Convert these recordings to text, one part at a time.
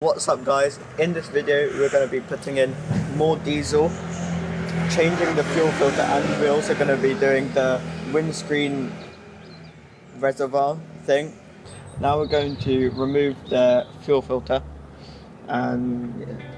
What's up guys, in this video we're going to be putting in more diesel, changing the fuel filter, and we're also going to be doing the windscreen reservoir thing. Now we're going to remove the fuel filter and yeah.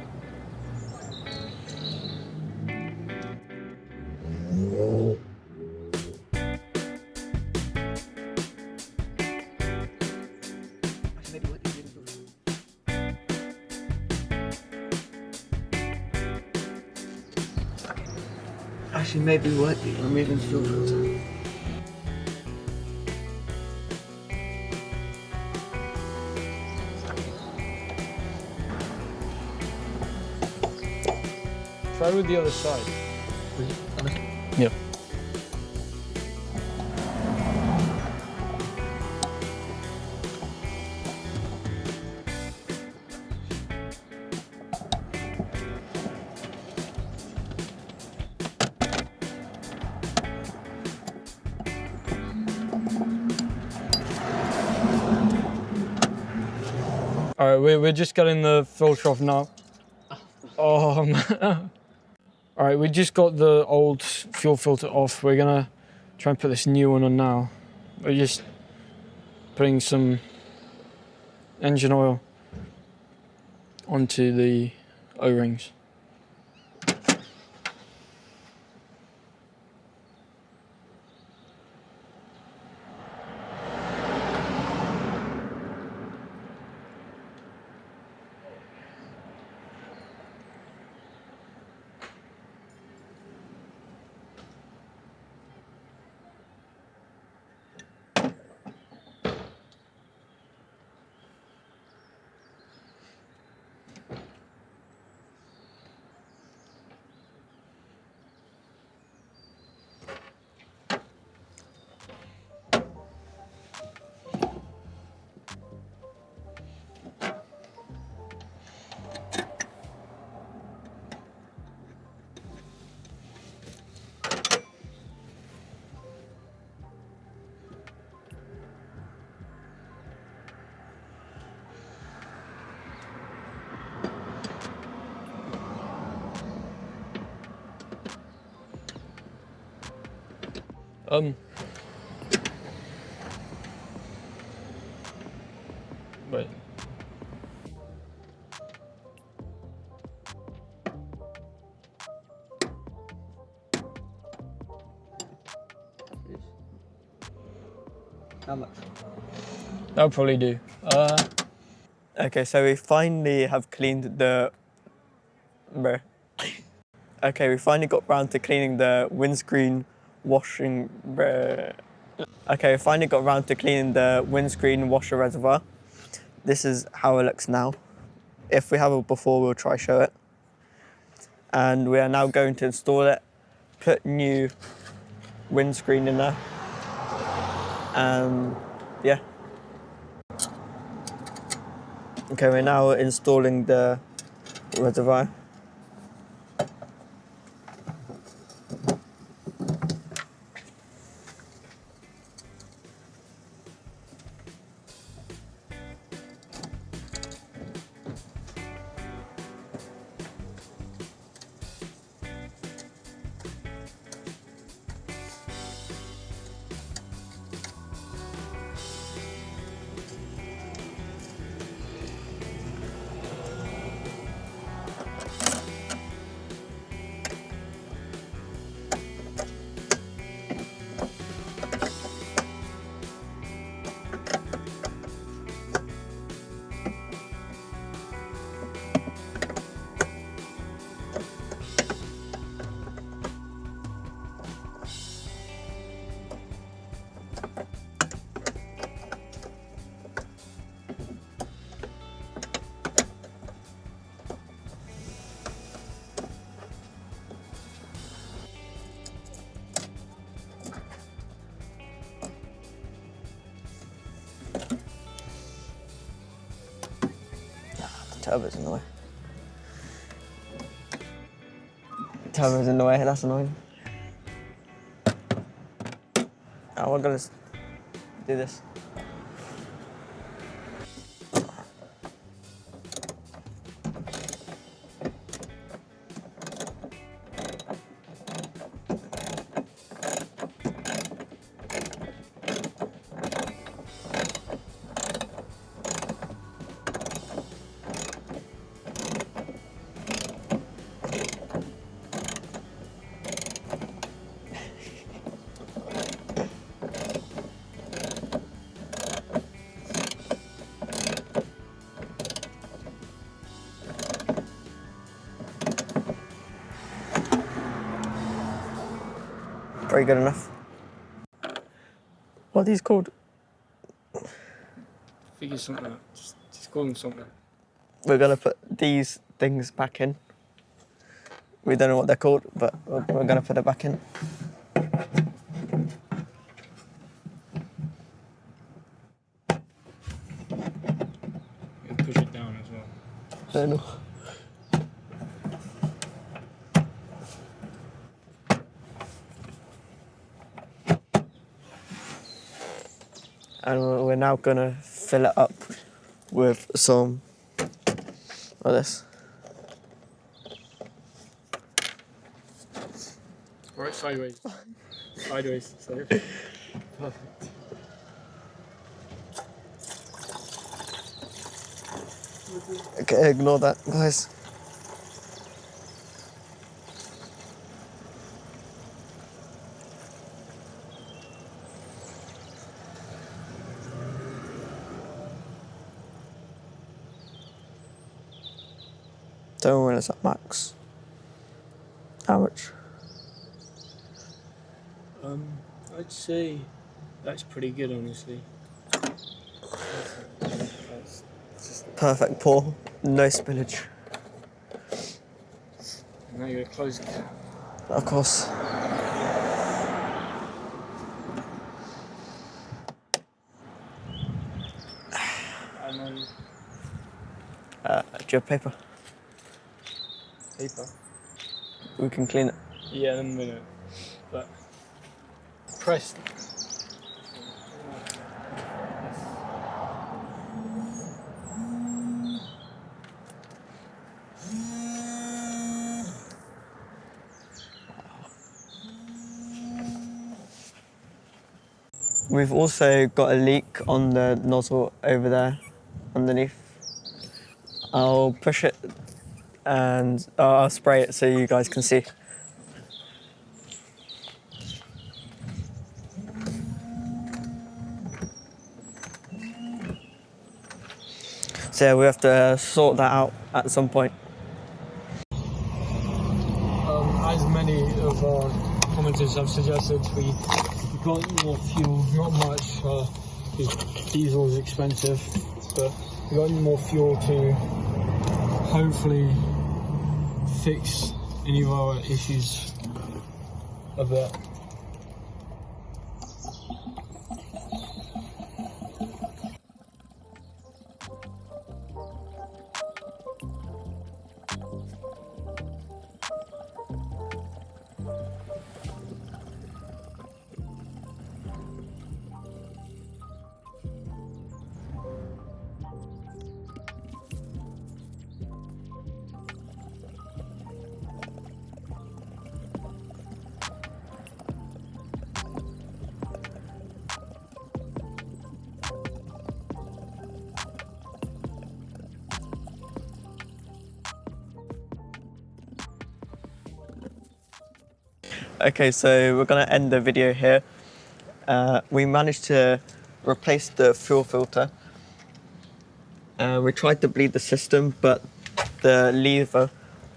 Actually, maybe worth it removing fuel filter. Try with the other side. Yeah. All right, we're just getting the filter off now. Oh man. All right, we just got the old fuel filter off. We're gonna try and put this new one on now. We're just putting some engine oil onto the O-rings. Wait. How much? That'll probably do. Okay, so we finally have cleaned the... Okay, we finally got round to cleaning the windscreen washing... Okay, we finally got round to cleaning the windscreen washer reservoir. This is how it looks now. If we have it before, we'll try show it. And we are now going to install it, put new windscreen in there. Yeah. Okay, we're now installing the reservoir. Turbo's in the way. Turbo's in the way, that's annoying. Oh, we're gonna do this. very good enough. What are these called? Figure something out. Just call them something. We're gonna put these things back in. We don't know what they're called, but we're gonna put it back in. You push it down as well. I don't know. And we're now gonna fill it up with some of this. Right, sideways. Sideways, sorry. Perfect. Okay, ignore that, guys. Don't know when it's at max. How much? I'd say that's pretty good, honestly. That's just, Perfect pour, no spillage. now you're close. Of course. And then Do you have paper? paper. We can clean it. Yeah, in a minute. But press. We've also got a leak on the nozzle over there, underneath. I'll push it and I'll spray it so you guys can see. So yeah, we have to sort that out at some point. As many of our commenters have suggested, we got more fuel, not much, because diesel is expensive, but we got more fuel to hopefully fix any of our issues a bit. Okay, so we're gonna end the video here. We managed to replace the fuel filter. We tried to bleed the system, but the lever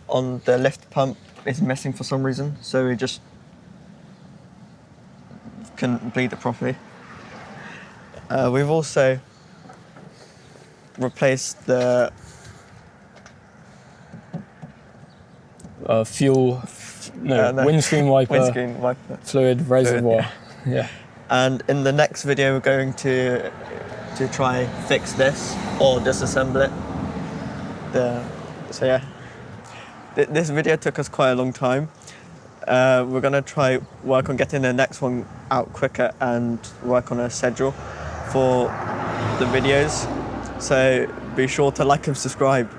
on the lift pump is missing for some reason, so we just couldn't bleed it properly. We've also replaced the Windscreen wiper, windscreen wiper fluid reservoir. yeah. And in the next video, we're going to try fix this or disassemble it. So yeah, this video took us quite a long time. We're gonna try work on getting the next one out quicker and work on a schedule for the videos. So be sure to like and subscribe.